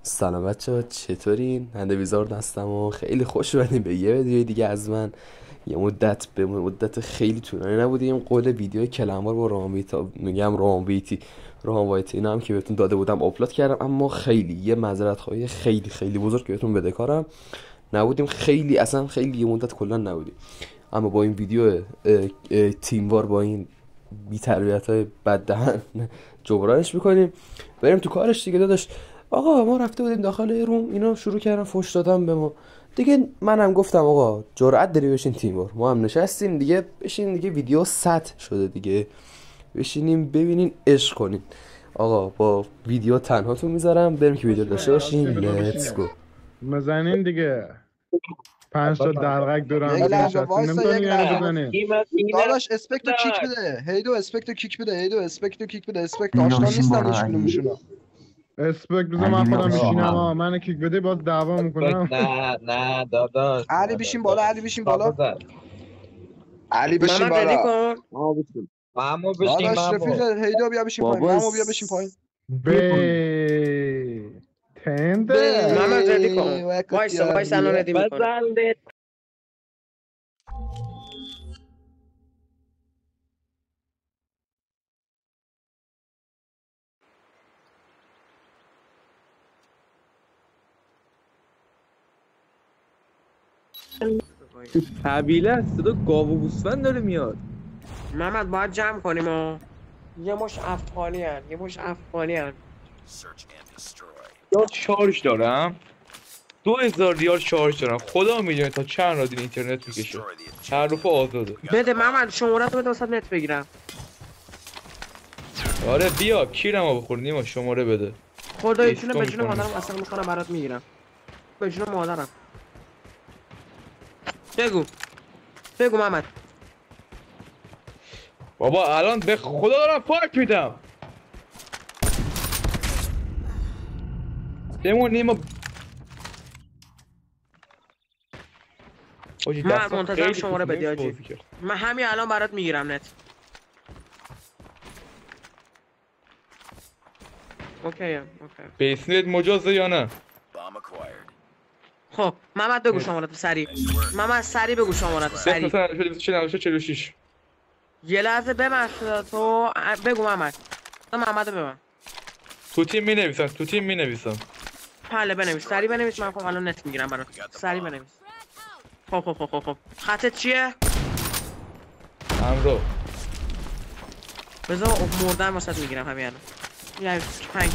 سلام بچه، چطورین؟ هنده ویزارد هستم و خیلی خوش اومدین به یه ویدیو دیگه از من. یه مدت به مدت خیلی طولانی نبودیم قول ویدیو کلمبار با رامویتا، میگم رامویتی اینا هم که بهتون داده بودم آپلود کردم، اما خیلی یه معذرت خواهی خیلی خیلی بزرگ که بهتون بدهکارم. نبودیم خیلی، اصلا خیلی یه مدت کلا نبودیم. اما با این ویدیو تیموار با این بی تربیت های بد دهن جبرانش میکنیم. بریم تو کارش دیگه داداش. آقا ما رفته بودیم داخل یه روم، اینا شروع کردن فوش دادن به ما دیگه. منم گفتم آقا جرأت داری بشین تیموار، ما هم نشستیم دیگه، بشین دیگه، ویدیو 100 شده دیگه، بشینیم ببینین عشق کنین. آقا با ویدیو تنهاتون میذارم، بریم که ویدیو داشته باشین. لیتس گو. بزنین دیگه. 5 تا دلغک دور هم یک دیگه لحظه نشستین، وایسا، نمیتونین یک یعنی لحظه بزنین. داداش اسپکتو کیک بده. هیدو اسپکتو کیک بده. هیدو اسپکتو کیک بده. اسپکت آشنا نیستن هیچ کدومشون. اسپک بذار من خودم میشینم. من کیک بده باز دعوا میکنم. نه داداش علی بشین بالا. علی بشین بالا. علی بشین محمد ردی بالا. کن. مامو بشین داداش مامو. رفیق هیدو بیا بشین پایین. بابا مامو بیا بشین پایین. بی تنده. محمد ردی کن. وایسا الان ردی میکنه. بزن طبیله است، صدا گاو و گوسفند داره میاد. محمد باید جمع کنیم و یه مش افغانی هن. یاد شارژ دارم 2000 ریال شارژ دارم. خدا میدونه تا چند رادین اینترنت میکشه. تعرف آزاده. بده محمد شماره تو بده واسه نت بگیرم. آره بیا کیرمو بخور نیما، شماره بده. خدایی تونه به ایستون جون کنی. مادرم اصلا میکنم برات میگیرم. به جون مادرم. بگو محمد. بابا الان به خدا دارم پاک میدم. بمون نیما. من منتظرم شماره بدی آجی. من همین الان برات میگیرم نت. اوکی. بیسنت مجازه یا نه؟ خب محمد بگو شماره تو سریع. محمد سریع بگو شماره تو سریع. مثلا 46. یه لحظه ببند تو بگو محمد. محمد ببند. تو تیم می نویسم. بله بنویس. سریع بنویس. من خب الان نت میگیرم برات. سریع بنویس. خب خطت چیه؟ امرو. بذار مردن واسط میگیرم همین الان. یعنی 5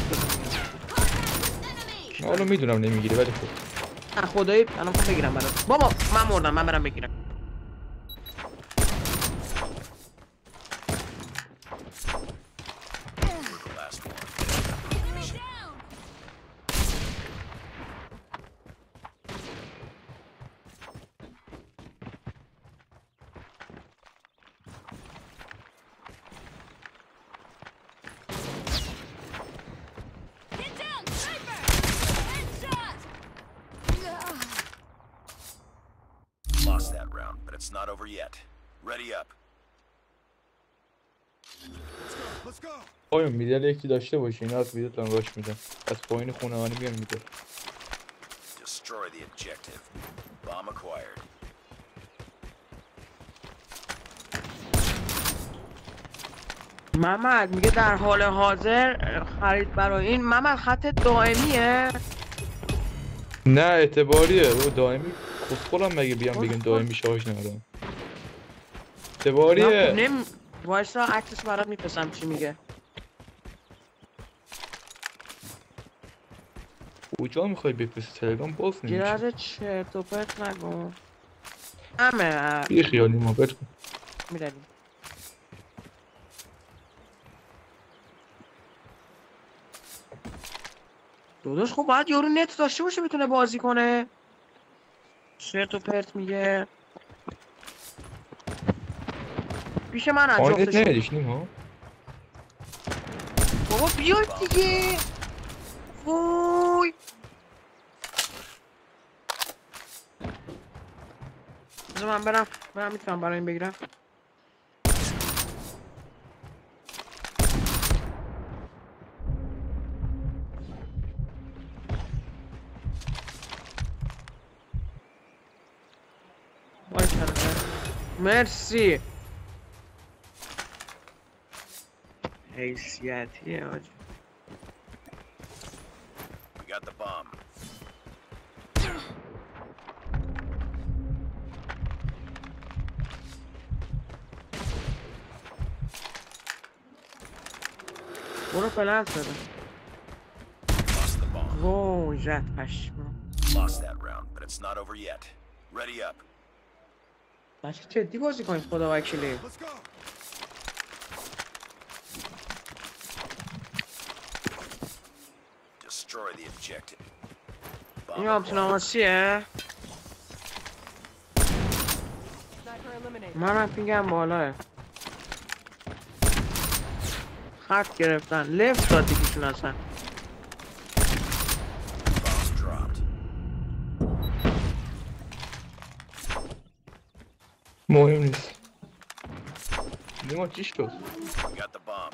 تا. حالا میدونم نمیگیری ولی خب. نه خدایی الان خب بگیرم برات. بابا من مردم، من برم بگیرم. Lost that round, but it's not over yet. Ready up. Let's go. پایین میدل یکی داشته باشی، اینا از ویدیو تان راش میدن. از پایین خونه‌مانی میان میده. Destroy the objective. Bomb acquired. محمد میگه در حال حاضر خرید برای این. محمد خط دائمیه؟ نه اعتباریه بابا. دائمی خودم مگه بیام بگم دائمی شارژ ندارم. اعتباریه. وایسا عکسش برات میفرستم چی میگه. کجا میخوای بفرستی؟ تلگرام باز نمیشه. گرازه چرت و پرت نگو. همه بی خیالی ما بد کن. میدادیم. داداش خب باید یارو نت داشته باشه بتونه بازی کنه. چرت و پرت میگه. پیش من آینت جفتش. نمیدیش نیما. بابا بیای دیگه. وای. بذار من برم میتونم برای این بگیرم. مرسی حیثیتیه آجی We got the bomb. برو پلنت بده Lost the bomb. وای جت پشما Lost that round, but it's not over yet. Ready up. بچه جدی بازی کنید خدا وکیلی Destroy the objective. Bomb این آبتوناماسیه من پینگم بالاه خط گرفتن لفت داد دیگهشون اصلا bomb's dropped. مهم نیست. نیما چی شد؟ We got the bomb.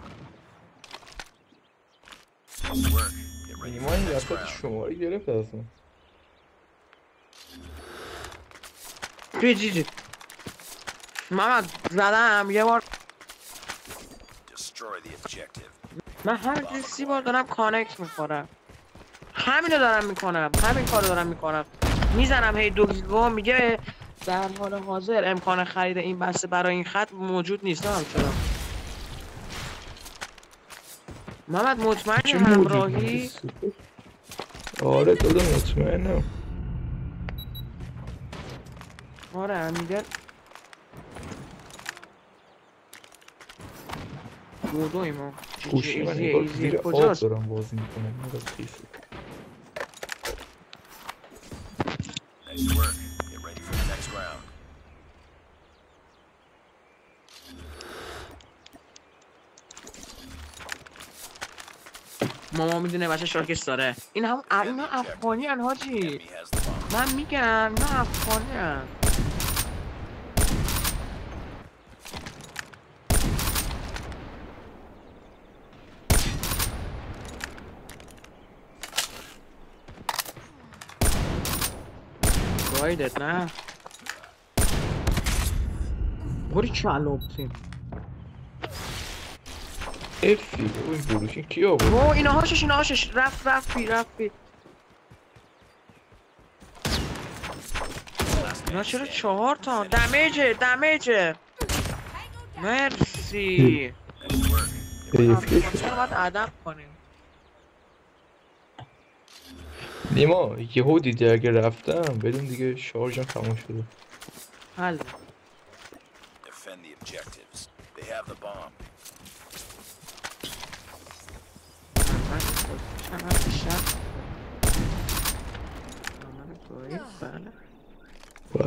Nice work. Get ready نیما for این the next وسط round. شماره گرفت اصلا. توی جیجی محمد زدم یه بار Destroy the objective. من همینجوری 30 بار دارم کانکت میخورم همینو دارم میکنم همین کارو دارم میکنم میزنم هی 2 گیگا میگه در حال حاضر امکان خرید این بسته برای این خط موجود نیست همچنان محمد مطمئنی چی موجود همراهی نیست؟ آره دادا مطمئنم. آره میگه دو ما گوشی من ایزیه انگار ایزیه زیر آب کجاست دارم بازی میکنم. خیسه. Nice work. Get ready for the next round. ماما میدونه بچه شاکش داره این هم اینا افغانی هن حاجی Enemy has the bomb. من میگم نه افغانی هن گایدت نه بری کلوبتیم افی این بروشین کی آورد؟ او اینا هاشش رفت بی اینا چرا 4 تا دمیجه مرسی Nice work. افی چرا باید ادب کنیم نیما یهو دیدی اگه رفتم بدون دیگه شارژم تموم شده. حل Defend the objectives. They have the bomb. چقدر شب بله و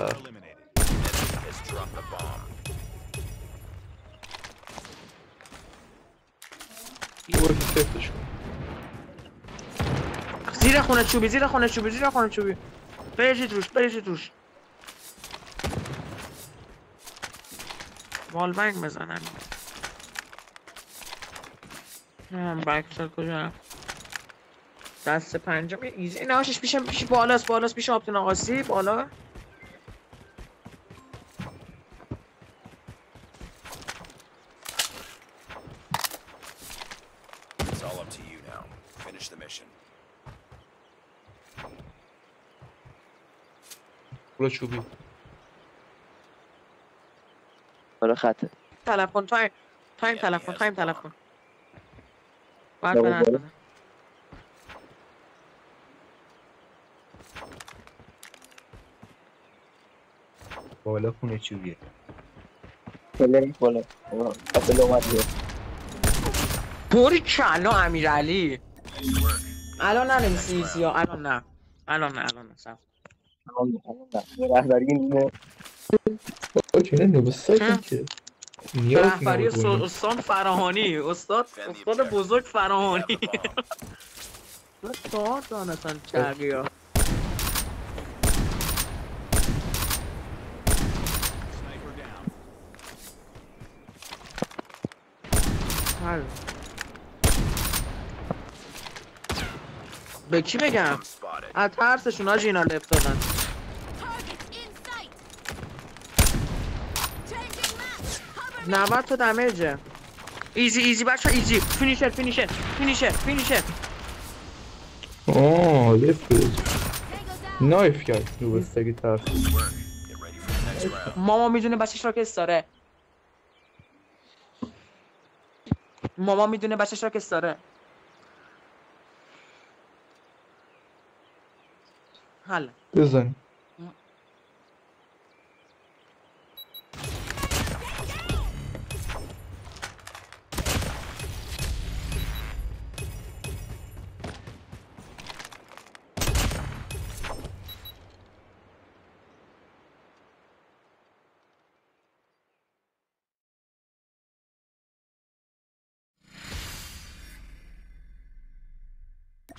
Enemy has dropped the bomb. یه بار که سفتش کن. زیر خونه چوبی بریزید روش والبنگ بزنم بکسل کجا دست پنجم یه ایزی نه هاشش پیش بالاست پیش آبتون آقاسی بالا It's all up to you now. Finish the mission. برو چوبی. برو خطه تلفن تایم تلفن باید بزن بالا خونه چوبیه بالا اپل اومد بیاد بوری کلا امیرعلی الان ننویسی سیا الان نه صف رهبری نیمه اوکی نه نوستاییم که نیاز رهبری نبود استاد فراهانی استاد بزرگ فراهانی چهار تا اصلا چرقی ها به کی بگم؟ از ترسشون ها جینا لفت دادن 90 تا دمیجه. ایزی بچه ایزی. فینیشر. آه لفت نایف کرد رو بستگی طرف. Get ready for the next round. ماما میدونه بچهش راکست داره. حل. بزن.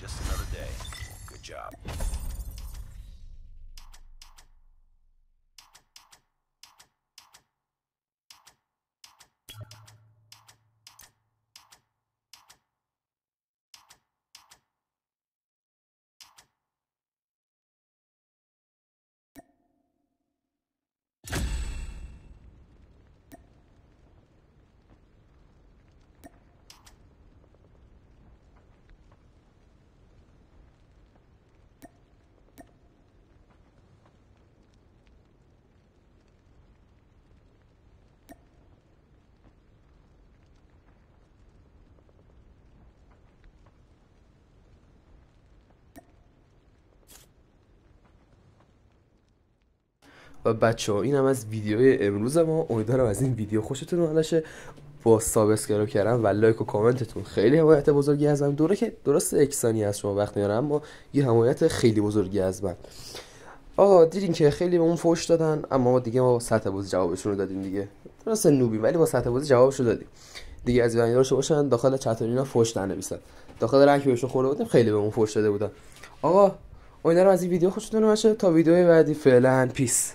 Just another day. Good job. و بچه‌ها این هم از ویدیوی امروز ما. امیدوارم از این ویدیو خوشتون اومده باشه. با سابسکرایب کردن و لایک و کامنتتون خیلی حمایت بزرگی ازم. دوره که درست اکسانی از شما وقت میارم اما یه حمایت خیلی بزرگی از من. آقا دیدین که خیلی بهمون فوش دادن اما ما دیگه با سطح بازی جوابشون رو دادیم دیگه. درست نوبی ولی با سطح بازی جوابشو دادیم. دیگه از اینا داشته باشن داخل چت اینا فوش ننویسن. داخل رنگ بهشون خورده بودیم خیلی بهمون فوش داده بودن. آقا امیدوارم از این ویدیو خوشتون اومده باشه. تا ویدیو بعدی فعلا پیس.